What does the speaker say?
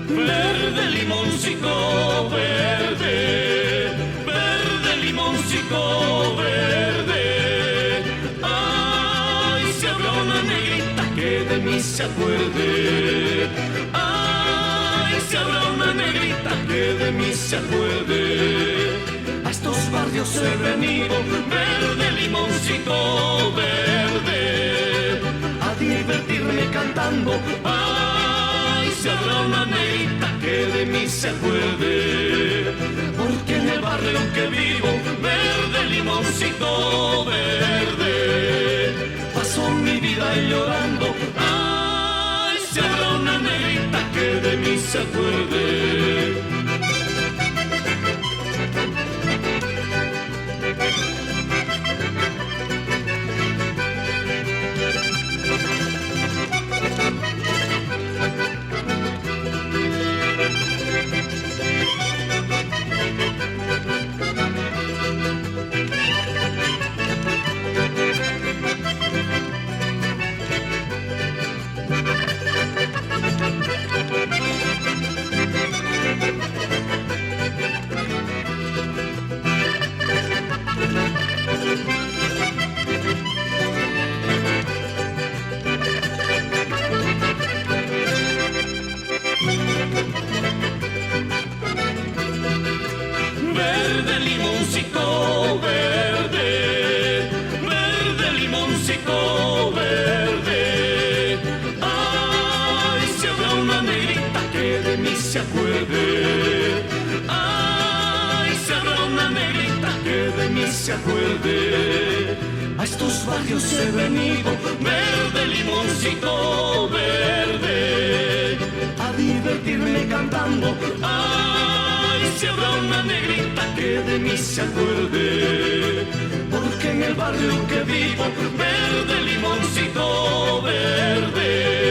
Verde limoncito verde, verde limoncito verde. Ay, si habrá una negrita que de mí se acuerde. Ay, si habrá una negrita que de mí se acuerde. A estos barrios he venido, verde limoncito verde, a divertirme cantando. Ay, si habrá una negrita que de mí se acuerde, porque en el barrio que vivo, verde limoncito verde, paso mi vida llorando. Ay, si habrá una negrita que de mí se acuerde. Verde limoncito verde, verde limoncito verde. Ay, si habrá una negrita que de mí se acuerde. Ay, si habrá una negrita que de mí se acuerde. A estos barrios he venido, verde limoncito verde, a divertirme cantando. Ay, si habrá una negrita que de mí se acuerde, porque en el barrio que vivo, verde limoncito verde,